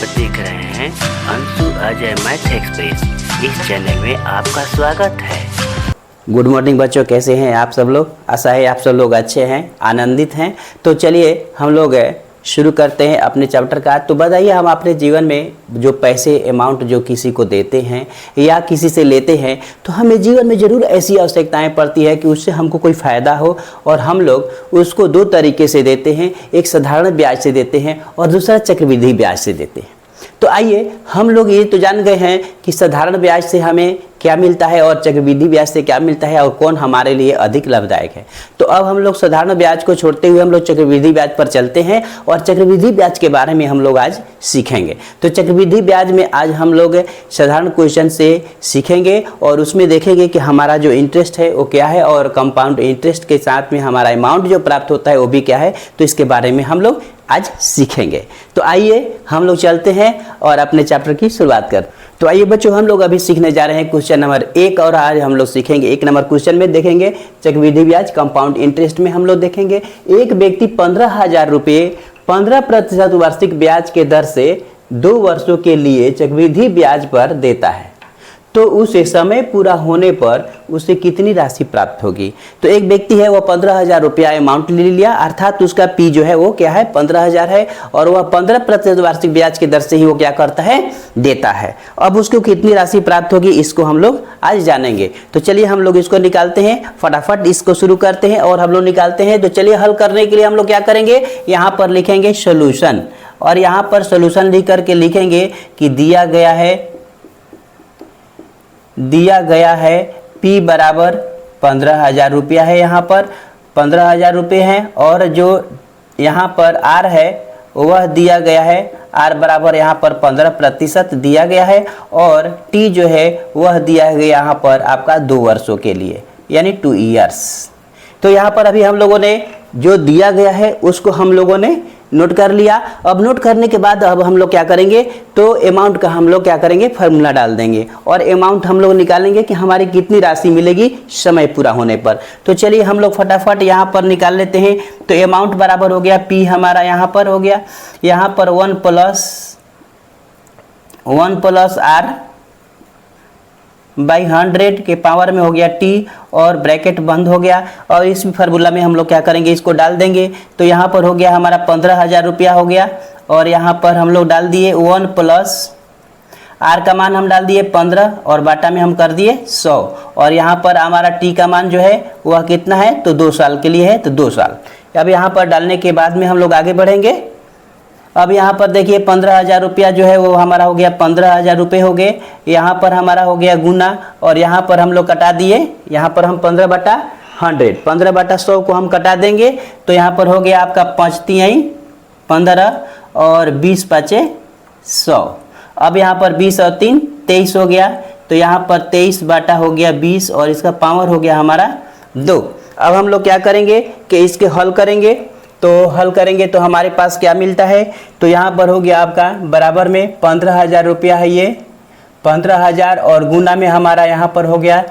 पर देख रहे हैं अंशु अजय मैथ एक्सप्रेस। इस चैनल में आपका स्वागत है। गुड मॉर्निंग बच्चों, कैसे हैं आप सब लोग। आशा है आप सब लोग अच्छे हैं, आनंदित हैं। तो चलिए हम लोग शुरू करते हैं अपने चैप्टर का। तो बताइए, हम अपने जीवन में जो पैसे अमाउंट जो किसी को देते हैं या किसी से लेते हैं, तो हमें जीवन में ज़रूर ऐसी आवश्यकताएं पड़ती है कि उससे हमको कोई फ़ायदा हो, और हम लोग उसको दो तरीके से देते हैं। एक साधारण ब्याज से देते हैं और दूसरा चक्रवृद्धि ब्याज से देते हैं। तो आइए, हम लोग ये तो जान गए हैं कि साधारण ब्याज से हमें क्या मिलता है और चक्रवृद्धि ब्याज से क्या मिलता है और कौन हमारे लिए अधिक लाभदायक है। तो अब हम लोग साधारण ब्याज को छोड़ते हुए हम लोग चक्रवृद्धि ब्याज पर चलते हैं और चक्रवृद्धि ब्याज के बारे में हम लोग आज सीखेंगे। तो चक्रवृद्धि ब्याज में आज हम लोग साधारण क्वेश्चन से सीखेंगे और उसमें देखेंगे कि हमारा जो इंटरेस्ट है वो क्या है और कंपाउंड इंटरेस्ट के साथ में हमारा अमाउंट जो प्राप्त होता है वो भी क्या है। तो इसके बारे में हम लोग आज सीखेंगे। तो आइए हम लोग चलते हैं और अपने चैप्टर की शुरुआत करते हैं। तो आइए बच्चों, हम लोग अभी सीखने जा रहे हैं क्वेश्चन नंबर 1 और आज हम लोग सीखेंगे 1 नंबर क्वेश्चन में देखेंगे चक्रवृद्धि ब्याज कंपाउंड इंटरेस्ट में हम लोग देखेंगे। एक व्यक्ति 15,000 रुपये 15% वार्षिक ब्याज के दर से 2 वर्षों के लिए चक्रवृद्धि ब्याज पर देता है, तो उसे समय पूरा होने पर उसे कितनी राशि प्राप्त होगी। तो एक व्यक्ति है, वह 15,000 रुपया अमाउंट ले लिया, अर्थात उसका पी जो है वो क्या है 15,000 है, और वह 15% वार्षिक ब्याज की दर से ही वो क्या करता है, देता है। अब उसको कितनी राशि प्राप्त होगी इसको हम लोग आज जानेंगे। तो चलिए हम लोग इसको निकालते हैं, फटाफट इसको शुरू करते हैं और हम लोग निकालते हैं। तो चलिए हल करने के लिए हम लोग क्या करेंगे, यहाँ पर लिखेंगे सोल्यूशन, और यहाँ पर सोल्यूशन लिख करके लिखेंगे कि दिया गया है P बराबर 15,000 रुपया है, यहाँ पर 15,000 रुपये हैं, और जो यहाँ पर R है वह दिया गया है, R बराबर यहाँ पर 15% दिया गया है, और T जो है वह दिया गया यहाँ पर आपका 2 वर्षों के लिए, यानी 2 ईयर्स। तो यहाँ पर अभी हम लोगों ने जो दिया गया है उसको हम लोगों ने नोट कर लिया। अब नोट करने के बाद अब हम लोग क्या करेंगे, तो अमाउंट का हम लोग क्या करेंगे, फार्मूला डाल देंगे और अमाउंट हम लोग निकालेंगे कि हमारी कितनी राशि मिलेगी समय पूरा होने पर। तो चलिए हम लोग फटाफट यहाँ पर निकाल लेते हैं। तो अमाउंट बराबर हो गया P हमारा यहाँ पर हो गया, यहाँ पर 1 प्लस R बाई 100 के पावर में हो गया T, और ब्रैकेट बंद हो गया। और इस फार्मूला में हम लोग क्या करेंगे, इसको डाल देंगे। तो यहाँ पर हो गया हमारा 15,000 रुपया हो गया, और यहाँ पर हम लोग डाल दिए 1 प्लस R का मान हम डाल दिए 15 और बाटा में हम कर दिए 100, और यहाँ पर हमारा T का मान जो है वह कितना है, तो 2 साल के लिए है, तो 2 साल। अब यहाँ पर डालने के बाद में हम लोग आगे बढ़ेंगे। अब यहाँ पर देखिए 15,000 रुपया जो है वो हमारा हो गया 15,000 रुपये हो गए, यहाँ पर हमारा हो गया गुना, और यहाँ पर हम लोग कटा दिए, यहाँ पर हम 15/100 15/100 को हम कटा देंगे। तो यहाँ पर हो गया आपका 5 तिहाई 15 और 20 पाँचे 100। अब यहाँ पर 20 और 3 23 हो गया, तो यहाँ पर 23 बाटा हो गया 20 और इसका पावर हो गया हमारा 2। अब हम लोग क्या करेंगे कि इसके हल करेंगे। तो हल करेंगे तो हमारे पास क्या मिलता है, तो यहाँ पर हो गया आपका बराबर में 15,000 रुपया है, ये 15,000 और गुना में हमारा यहाँ पर हो गया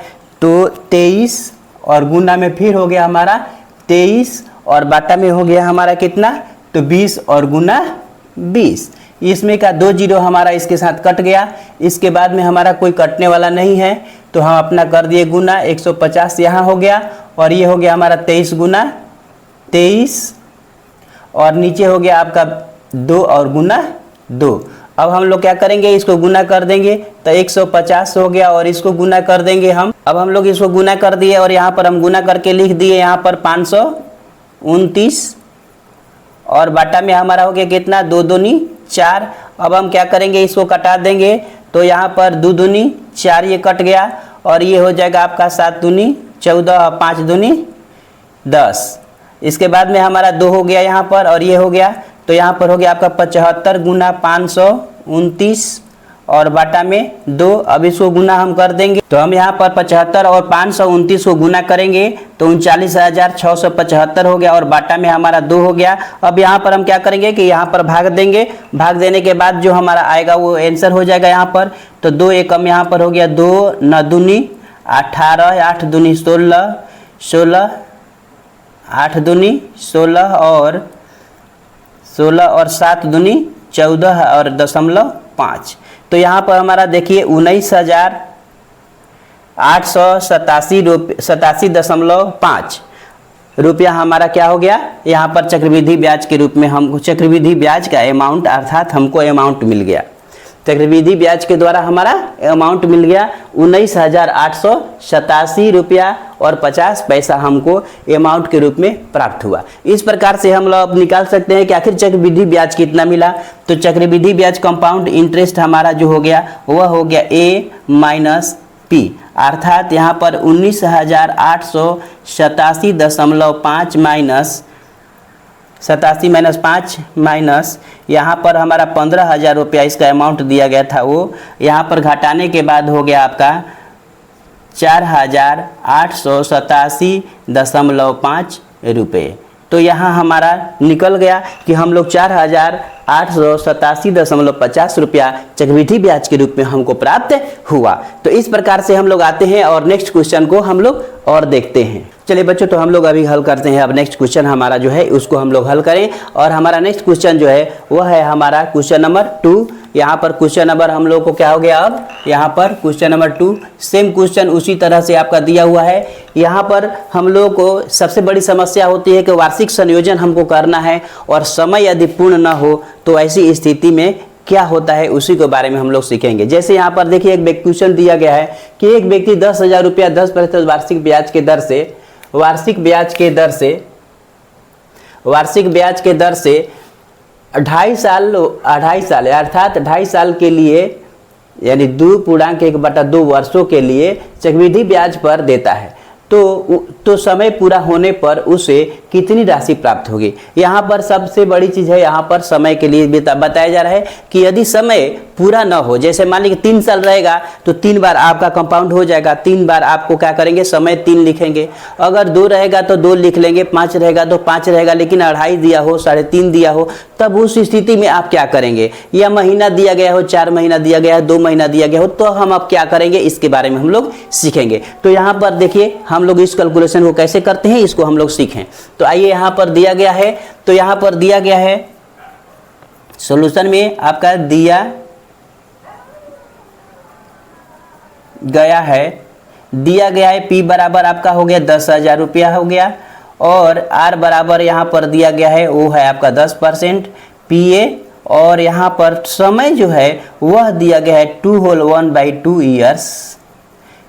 तो 23, और गुना में फिर हो गया हमारा 23, और बाटा में हो गया हमारा कितना, तो 20 और गुना 20। इसमें का 2 जीरो हमारा इसके साथ कट गया, इसके बाद में हमारा कोई कटने वाला नहीं है, तो हम अपना कर दिए गुना 150 यहाँ हो गया, और ये हो गया हमारा 23 गुना 23, और नीचे हो गया आपका 2 और गुना 2। अब हम लोग क्या करेंगे, इसको गुना कर देंगे, तो 150 हो गया, और इसको गुना कर देंगे हम। अब हम लोग इसको गुना कर दिए और यहाँ पर हम गुना करके लिख दिए यहाँ पर 529, और बाटा में हमारा हो गया कितना, 2 दूनी 4। अब हम क्या करेंगे, इसको कटा देंगे, तो यहाँ पर 2 दूनी 4 ये कट गया, और ये हो जाएगा आपका 7 दूनी 14 और 5 दूनी 10। इसके बाद में हमारा 2 हो गया यहाँ पर, और ये हो गया, तो यहाँ पर हो गया आपका 75 गुना 529 और बाटा में 2। अब इसको गुना हम कर देंगे, तो हम यहाँ पर 75 और 529 को गुना करेंगे तो 39,675 हो गया, और बाटा में हमारा 2 हो गया। अब यहाँ पर हम क्या करेंगे कि यहाँ पर भाग देंगे, भाग देने के बाद जो हमारा आएगा वो आंसर हो जाएगा यहाँ पर। तो 2 एकम यहाँ पर हो गया 2 9 दूनी 18, 8 दूनी 16, 16 8 दूनी 16 और 7 दूनी 14 और 0.5। तो यहाँ पर हमारा देखिए 19,887.5 रुपया हमारा क्या हो गया, यहाँ पर चक्रवृद्धि ब्याज के रूप में हमको चक्रवृद्धि ब्याज का अमाउंट अर्थात हमको अमाउंट मिल गया। चक्रवृद्धि ब्याज के द्वारा हमारा अमाउंट मिल गया 19,887 रुपया और 50 पैसा हमको अमाउंट के रूप में प्राप्त हुआ। इस प्रकार से हम लोग निकाल सकते हैं कि आखिर चक्रवृद्धि ब्याज कितना मिला। तो चक्रवृद्धि ब्याज कंपाउंड इंटरेस्ट हमारा जो हो गया वह हो गया A माइनस P, अर्थात यहाँ पर 19,887.5 माइनस 5 माइनस यहाँ पर हमारा 15,000 रुपया इसका अमाउंट दिया गया था, वो यहाँ पर घटाने के बाद हो गया आपका 4,887.5 रुपये। तो यहाँ हमारा निकल गया कि हम लोग 4,887.50 रुपया चक्रवृद्धि ब्याज के रूप में हमको प्राप्त हुआ। तो इस प्रकार से हम लोग आते हैं और नेक्स्ट क्वेश्चन को हम लोग और देखते हैं। चलिए बच्चों, तो हम लोग अभी हल करते हैं। अब नेक्स्ट क्वेश्चन हमारा जो है उसको हम लोग हल करें, और हमारा नेक्स्ट क्वेश्चन जो है वह है हमारा क्वेश्चन नंबर 2। यहाँ पर क्वेश्चन नंबर हम लोग को क्या हो गया, अब यहाँ पर क्वेश्चन नंबर 2 सेम क्वेश्चन उसी तरह से आपका दिया हुआ है। यहाँ पर हम लोग को सबसे बड़ी समस्या होती है कि वार्षिक संयोजन हमको करना है और समय यदि पूर्ण न हो तो ऐसी स्थिति में क्या होता है उसी के बारे में हम लोग सीखेंगे। जैसे यहाँ पर देखिए एक क्वेश्चन दिया गया है कि एक व्यक्ति 10,000 रुपया 10% वार्षिक ब्याज के दर से 2.5 साल अर्थात 2.5 साल के लिए यानी 2.1/2 वर्षों के लिए चक्रवृद्धि ब्याज पर देता है, तो समय पूरा होने पर उसे कितनी राशि प्राप्त होगी। यहाँ पर सबसे बड़ी चीज़ है, यहाँ पर समय के लिए बताया जा रहा है कि यदि समय पूरा न हो, जैसे मान लीजिए 3 साल रहेगा तो 3 बार आपका कंपाउंड हो जाएगा, 3 बार आपको क्या करेंगे, समय 3 लिखेंगे। अगर 2 रहेगा तो 2 लिख लेंगे, 5 रहेगा तो 5 रहेगा, लेकिन 2.5 दिया हो, 3.5 दिया हो, तब उस स्थिति में आप क्या करेंगे, या महीना दिया गया हो, 4 महीना दिया गया है, 2 महीना दिया गया हो, तो हम अब क्या करेंगे इसके बारे में हम लोग सीखेंगे। तो यहाँ पर देखिए हम लोग इस कैलकुलेशन को कैसे करते हैं इसको हम लोग सीखें। तो आइए यहाँ पर दिया गया है, तो यहाँ पर दिया गया है सॉल्यूशन में आपका दिया गया है P बराबर आपका हो गया 10,000 रुपया हो गया, और R बराबर यहाँ पर दिया गया है वो है आपका 10% PA, और यहाँ पर समय जो है वह दिया गया है 2 होल 1/2 ईयर्स।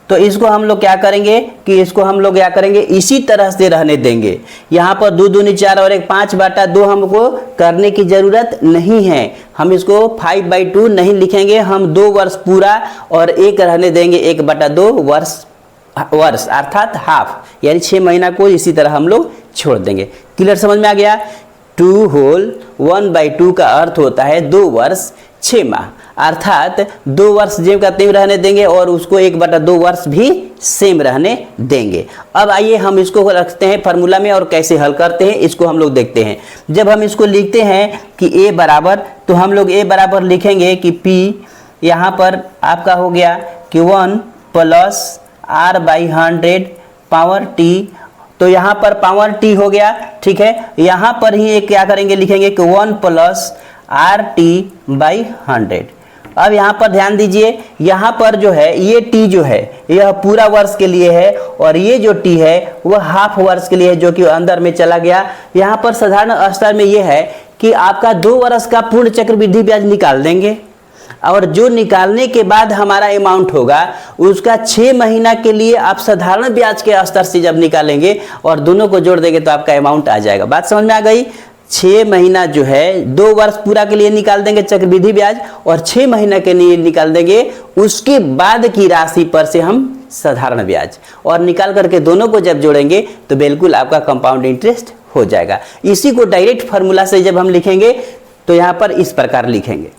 तो इसको हम लोग क्या करेंगे कि इसको हम लोग क्या करेंगे, इसी तरह से रहने देंगे। यहाँ पर 2 दूनी 4 और 1 5/2 हमको करने की ज़रूरत नहीं है। हम इसको 5/2 नहीं लिखेंगे, हम 2 वर्ष पूरा और 1 रहने देंगे 1/2 वर्ष अर्थात हाफ, यानी 6 महीना को इसी तरह हम लोग छोड़ देंगे। क्लियर, समझ में आ गया। 2 होल 1/2 का अर्थ होता है 2 वर्ष 6 माह, अर्थात 2 वर्ष जेम का तेम रहने देंगे और उसको 1/2 वर्ष भी सेम रहने देंगे। अब आइए हम इसको रखते हैं फार्मूला में और कैसे हल करते हैं इसको हम लोग देखते हैं। जब हम इसको लिखते हैं कि A बराबर, तो हम लोग A बराबर लिखेंगे कि P यहाँ पर आपका हो गया कि 1 + R/100 पावर T, तो यहाँ पर पावर T हो गया, ठीक है। यहाँ पर ही एक क्या करेंगे, लिखेंगे कि 1 + RT/100। अब यहाँ पर ध्यान दीजिए, यहाँ पर जो है ये T जो है यह पूरा वर्ष के लिए है, और ये जो T है वह हाफ वर्ष के लिए है, जो कि अंदर में चला गया। यहाँ पर साधारण स्तर में ये है कि आपका 2 वर्ष का पूर्ण चक्रवृद्धि ब्याज निकाल देंगे, और जो निकालने के बाद हमारा अमाउंट होगा उसका 6 महीना के लिए आप साधारण ब्याज के स्तर से जब निकालेंगे और दोनों को जोड़ देंगे तो आपका अमाउंट आ जाएगा। बात समझ में आ गई। 6 महीना जो है 2 वर्ष पूरा के लिए निकाल देंगे चक्रवृद्धि ब्याज, और 6 महीना के लिए निकाल देंगे उसके बाद की राशि पर से हम साधारण ब्याज, और निकाल करके दोनों को जब जोड़ेंगे तो बिल्कुल आपका कंपाउंड इंटरेस्ट हो जाएगा। इसी को डायरेक्ट फार्मूला से जब हम लिखेंगे तो यहाँ पर इस प्रकार लिखेंगे।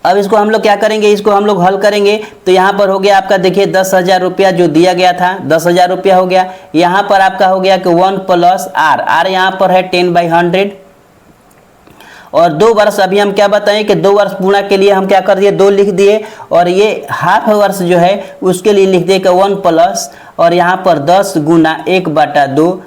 अब इसको हम लोग क्या करेंगे, इसको हम लोग हल करेंगे। तो यहाँ पर हो गया आपका देखिए 10,000 रुपया जो दिया गया था 10,000 रुपया हो गया। यहाँ पर आपका हो गया कि 1 + R यहाँ पर है 10/100, और 2 वर्ष अभी हम क्या बताएं कि 2 वर्ष पूरा के लिए हम क्या कर दिए 2 लिख दिए, और ये हाफ वर्ष जो है उसके लिए लिख दिए कि 1 + और यहाँ पर 10 × 1/2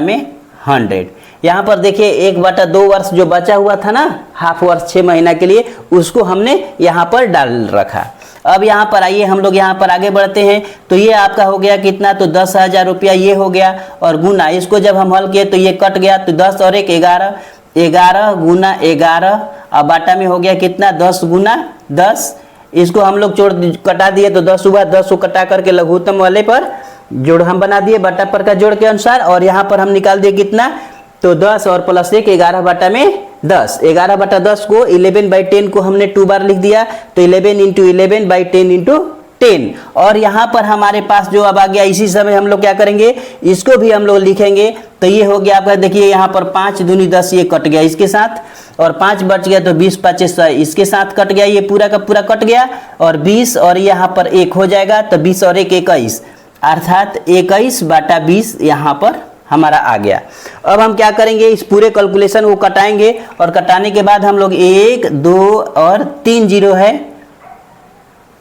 / में 100। यहाँ पर देखिए 1/2 वर्ष जो बचा हुआ था ना, हाफ वर्ष 6 महीना के लिए, उसको हमने यहाँ पर डाल रखा। अब यहाँ पर आइए हम लोग यहाँ पर आगे बढ़ते हैं। तो ये आपका हो गया कितना, तो 10,000 रुपया ये हो गया, और गुना इसको जब हम हल किए तो ये कट गया, तो 10 और 1 11, 11 गुना 11, अब बाटा में हो गया कितना, 10 गुना 10। इसको हम लोग कटा दिए तो 10 हुआ, 10 को कटा करके लघुत्तम वाले पर जोड़ हम बना दिए बटा पर का जोड़ के अनुसार, और यहाँ पर हम निकाल दिए कितना, तो 10 और प्लस 1 11 बटा में 10, 11 बटा 10 को 11/10 को हमने 2 बार लिख दिया, तो 11 × 11/10 × 10। और यहाँ पर हमारे पास जो अब आ गया, इसी समय हम लोग क्या करेंगे, इसको भी हम लोग लिखेंगे। तो ये हो गया आपका, देखिए यहाँ पर 5 दूनी 10, ये कट गया इसके साथ, और 5 बच गया, तो 20 5 100 इसके साथ कट गया, ये पूरा का पूरा कट गया, और 20 और यहाँ पर 1 हो जाएगा, तो 20 और 1 21, अर्थात 21/20 यहाँ पर हमारा आ गया। अब हम क्या करेंगे, इस पूरे कैलकुलेशन को कटाएंगे, और कटाने के बाद हम लोग 1 2 और 3 जीरो है,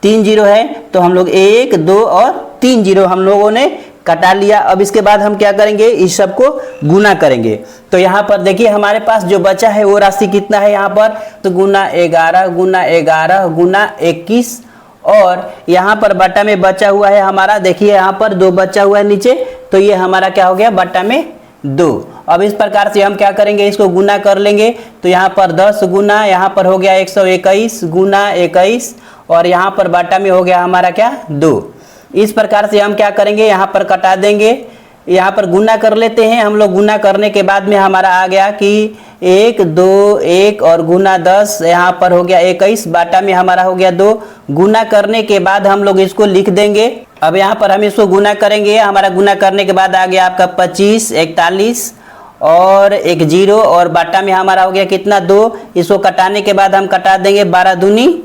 3 जीरो है, तो हम लोग 1 2 और 3 जीरो हम लोगों ने कटा लिया। अब इसके बाद हम क्या करेंगे, इस सब को गुना करेंगे। तो यहाँ पर देखिए हमारे पास जो बचा है वो राशि कितना है यहाँ पर, तो गुना 11 गुना 11 गुना 21, और यहाँ पर बटा में बचा हुआ है हमारा, देखिए यहाँ पर 2 बचा हुआ है नीचे, तो ये हमारा क्या हो गया, बटा में 2। अब इस प्रकार से हम क्या करेंगे, इसको गुना कर लेंगे। तो यहाँ पर 10 गुना, यहाँ पर हो गया 121 गुना 21, और यहाँ पर बटा में हो गया हमारा क्या, 2। इस प्रकार से हम क्या करेंगे, यहाँ पर कटा देंगे, यहाँ पर गुना कर लेते हैं हम लोग। गुना करने के बाद में हमारा आ गया कि 1 2 1 और गुना 10, यहाँ पर हो गया 21, बाटा में हमारा हो गया 2। गुना करने के बाद हम लोग इसको लिख देंगे। अब यहाँ पर हम इसको गुना करेंगे, हमारा गुना करने के बाद आ गया आपका 25 41 और 1 0, और बाटा में हमारा हो गया कितना, 2। इसको कटाने के बाद हम कटा देंगे, 12 दूनी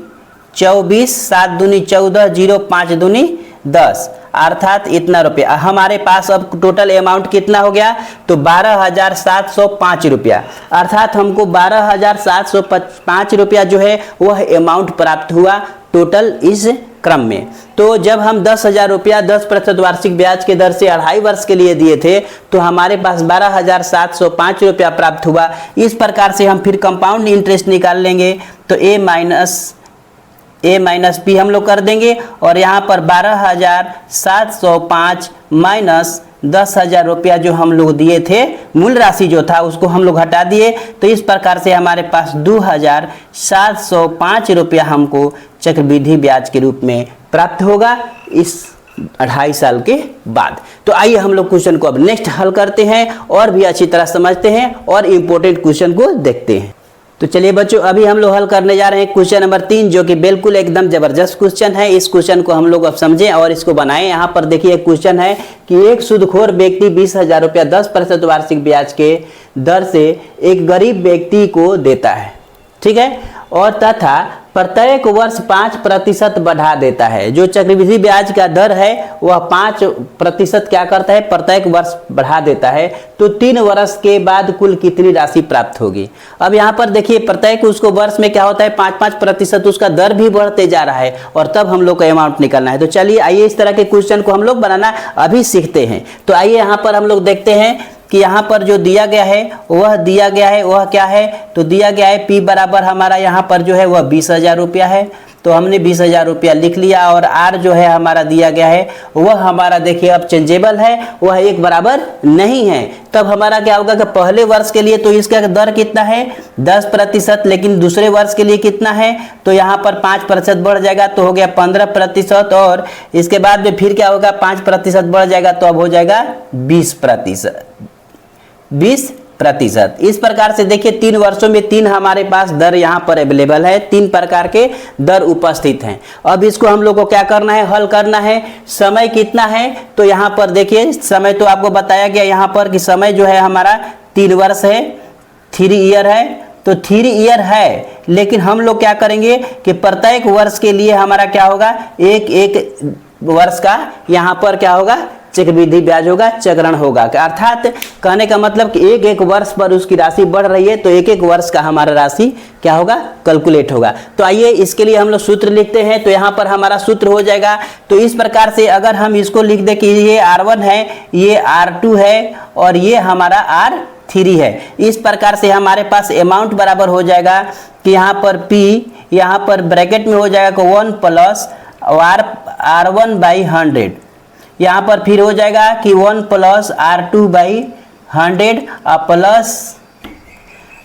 24, 7 दूनी 14, 0 5 दूनी 10, अर्थात इतना रुपया हमारे पास। अब टोटल अमाउंट कितना हो गया, तो 12,705 रुपया, अर्थात हमको 12,705 रुपया जो है वह अमाउंट प्राप्त हुआ टोटल इस क्रम में। तो जब हम 10,000 रुपया 10% वार्षिक ब्याज के दर से 2.5 वर्ष के लिए दिए थे, तो हमारे पास 12,705 रुपया प्राप्त हुआ। इस प्रकार से हम फिर कंपाउंड इंटरेस्ट निकाल लेंगे, तो ए माइनस बी हम लोग कर देंगे, और यहाँ पर 12,705 माइनस 10,000 रुपया जो हम लोग दिए थे, मूल राशि जो था उसको हम लोग हटा दिए। तो इस प्रकार से हमारे पास 2,705 रुपया हमको चक्रवृद्धि ब्याज के रूप में प्राप्त होगा इस 2.5 साल के बाद। तो आइए हम लोग क्वेश्चन को अब नेक्स्ट हल करते हैं, और भी अच्छी तरह समझते हैं, और इम्पोर्टेंट क्वेश्चन को देखते हैं। तो चलिए बच्चों, अभी हम लोग हल करने जा रहे हैं क्वेश्चन नंबर 3, जो कि बिल्कुल एकदम जबरदस्त क्वेश्चन है। इस क्वेश्चन को हम लोग अब समझें और इसको बनाएं। यहाँ पर देखिए क्वेश्चन है कि एक सूदखोर व्यक्ति 20,000 रुपया 10% वार्षिक ब्याज के दर से एक गरीब व्यक्ति को देता है, ठीक है, और तथा प्रत्येक वर्ष 5% बढ़ा देता है। जो चक्रवृद्धि ब्याज का दर है वह 5% क्या करता है, प्रत्येक वर्ष बढ़ा देता है। तो 3 वर्ष के बाद कुल कितनी राशि प्राप्त होगी। अब यहाँ पर देखिए प्रत्येक उसको वर्ष में क्या होता है, 5-5% उसका दर भी बढ़ते जा रहा है, और तब हम लोग को अमाउंट निकालना है। तो चलिए आइए इस तरह के क्वेश्चन को हम लोग बनाना अभी सीखते हैं। तो आइए यहाँ पर हम लोग देखते हैं कि यहाँ पर जो दिया गया है वह क्या है, तो दिया गया है P बराबर हमारा यहाँ पर जो है वह 20,000 रुपया है। तो हमने 20,000 रुपया लिख लिया, और R जो है हमारा दिया गया है वह हमारा देखिए अब चेंजेबल है, वह 1 बराबर नहीं है। तब हमारा क्या होगा कि पहले वर्ष के लिए तो इसका दर कितना है 10%, लेकिन दूसरे वर्ष के लिए कितना है, तो यहाँ पर 5% बढ़ जाएगा, तो हो गया 15%, और इसके बाद में फिर क्या होगा 5% बढ़ जाएगा, तो अब हो जाएगा 20%। इस प्रकार से देखिए 3 वर्षों में 3 हमारे पास दर यहाँ पर अवेलेबल है, 3 प्रकार के दर उपस्थित हैं। अब इसको हम लोग को क्या करना है, हल करना है। समय कितना है, तो यहाँ पर देखिए समय तो आपको बताया गया यहाँ पर कि समय जो है हमारा 3 वर्ष है, 3 ईयर है। तो 3 ईयर है, लेकिन हम लोग क्या करेंगे कि प्रत्येक वर्ष के लिए हमारा क्या होगा, एक वर्ष का यहाँ पर क्या होगा, चक्रवृद्धि ब्याज होगा, चक्रण होगा। अर्थात कहने का मतलब कि एक वर्ष पर उसकी राशि बढ़ रही है, तो एक वर्ष का हमारा राशि क्या होगा, कैलकुलेट होगा। तो आइए इसके लिए हम लोग सूत्र लिखते हैं। तो यहाँ पर हमारा सूत्र हो जाएगा, तो इस प्रकार से अगर हम इसको लिख दें कि ये R1 है, ये R2 है, और ये हमारा 3 है। इस प्रकार से हमारे पास अमाउंट बराबर हो जाएगा कि यहाँ पर P, यहाँ पर ब्रैकेट में हो जाएगा 1 प्लस R1/100, यहाँ पर फिर हो जाएगा कि 1 प्लस R2/100 प्लस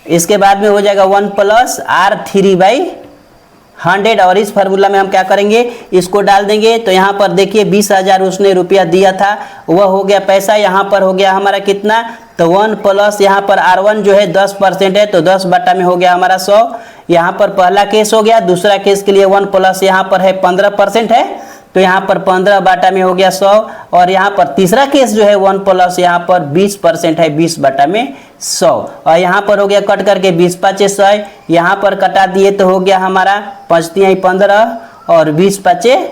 इसके बाद में हो जाएगा 1 प्लस R3/100। और इस फार्मूला में हम क्या करेंगे, इसको डाल देंगे। तो यहाँ पर देखिए 20,000 उसने रुपया दिया था, वह हो गया पैसा। यहाँ पर हो गया हमारा कितना, तो 1 प्लस यहाँ पर R1 जो है 10% है, तो 10 बटा में हो गया हमारा 100। यहाँ पर पहला केस हो गया। दूसरा केस के लिए 1 प्लस यहाँ पर है 15% है, तो यहाँ पर 15 बटा में हो गया 100। और यहाँ पर तीसरा केस जो है 1 प्लस यहाँ पर 20% है, 20 बटा में 100। और यहाँ पर हो गया कट करके 20 पाँचे 100, यहाँ पर कटा दिए तो हो गया हमारा 5 तिहाई 15 और 20 पाँचे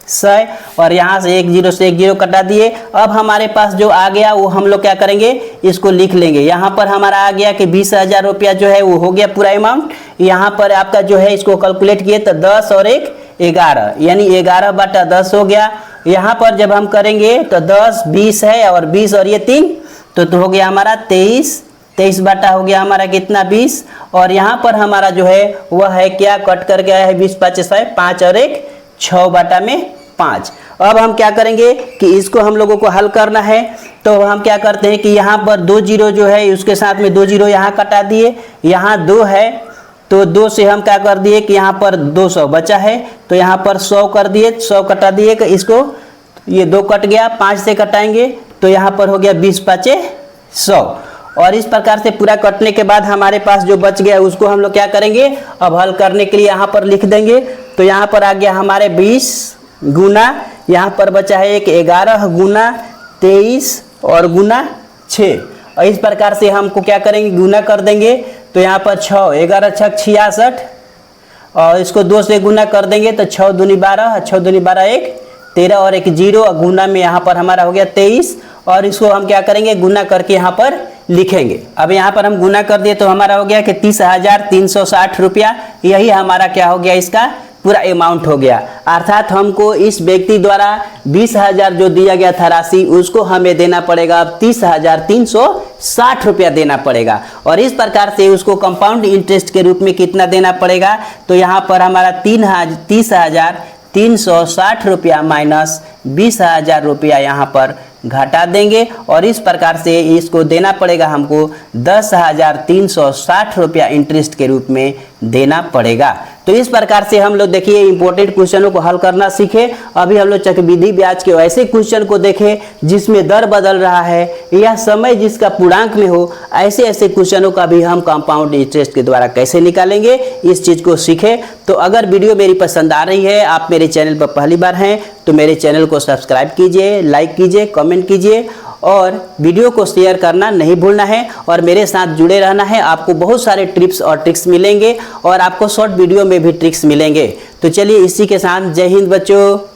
100। और यहाँ से 1 0 से 1 0 कटा दिए। अब हमारे पास जो आ गया वो हम लोग क्या करेंगे, इसको लिख लेंगे। यहाँ पर हमारा आ गया कि 20,000 रुपया जो है वो हो गया पूरा अमाउंट। यहाँ पर आपका जो है इसको कैलकुलेट किए तो 10 और 1 11, यानी 11 बटा 10 हो गया। यहाँ पर जब हम करेंगे तो 10 20 है और 20 और ये 3 तो हो गया हमारा 23 बटा हो गया हमारा कितना 20। और यहाँ पर हमारा जो है वह है क्या, कट कर गया है 20 5 5 और 1 6 बटा में 5। अब हम क्या करेंगे कि इसको हम लोगों को हल करना है। तो हम क्या करते हैं कि यहाँ पर 2 0 जो है उसके साथ में 2 0 यहाँ कटा दिए, यहाँ 2 है तो 2 से हम क्या कर दिए कि यहाँ पर 200 बचा है, तो यहाँ पर 100 कर दिए, 100 कटा दिए कि इसको, ये 2 कट गया, 5 से कटाएंगे तो यहाँ पर हो गया 20 5 100। और इस प्रकार से पूरा कटने के बाद हमारे पास जो बच गया उसको हम लोग क्या करेंगे, अब हल करने के लिए यहाँ पर लिख देंगे। तो यहाँ पर आ गया हमारे 20 गुना, यहाँ पर बचा है एक 11 गुना 23 और गुना 6। और इस प्रकार से हमको क्या करेंगे, गुना कर देंगे। तो यहाँ पर 6 11 6 66 और इसको 2 से गुना कर देंगे तो 6 दूनी 12, 6 दूनी 12 1 13 और 1 0, और गुना में यहाँ पर हमारा हो गया 23। और इसको हम क्या करेंगे, गुना करके यहाँ पर लिखेंगे। अब यहाँ पर हम गुना कर दिए तो हमारा हो गया कि 30,360 रुपया, यही हमारा क्या हो गया, इसका पूरा अमाउंट हो गया। अर्थात हमको इस व्यक्ति द्वारा 20,000 जो दिया गया था राशि, उसको हमें देना पड़ेगा अब 30,360 रुपया देना पड़ेगा। और इस प्रकार से उसको कंपाउंड इंटरेस्ट के रूप में कितना देना पड़ेगा, तो यहाँ पर हमारा 30,360 रुपया माइनस 20,000 रुपया यहाँ पर घटा देंगे। और इस प्रकार से इसको देना पड़ेगा हमको 10,360 रुपया इंटरेस्ट के रूप में देना पड़ेगा। तो इस प्रकार से हम लोग देखिए इंपॉर्टेंट क्वेश्चनों को हल करना सीखे। अभी हम लोग चक्रवृद्धि ब्याज के ऐसे क्वेश्चन को देखें जिसमें दर बदल रहा है या समय जिसका पूर्णांक में हो, ऐसे ऐसे क्वेश्चनों का भी हम कंपाउंड इंटरेस्ट के द्वारा कैसे निकालेंगे, इस चीज़ को सीखे। तो अगर वीडियो मेरी पसंद आ रही है, आप मेरे चैनल पर पहली बार हैं, तो मेरे चैनल को सब्सक्राइब कीजिए, लाइक कीजिए, कमेंट कीजिए और वीडियो को शेयर करना नहीं भूलना है। और मेरे साथ जुड़े रहना है, आपको बहुत सारे टिप्स और ट्रिक्स मिलेंगे और आपको शॉर्ट वीडियो में भी ट्रिक्स मिलेंगे। तो चलिए इसी के साथ जय हिंद बच्चों।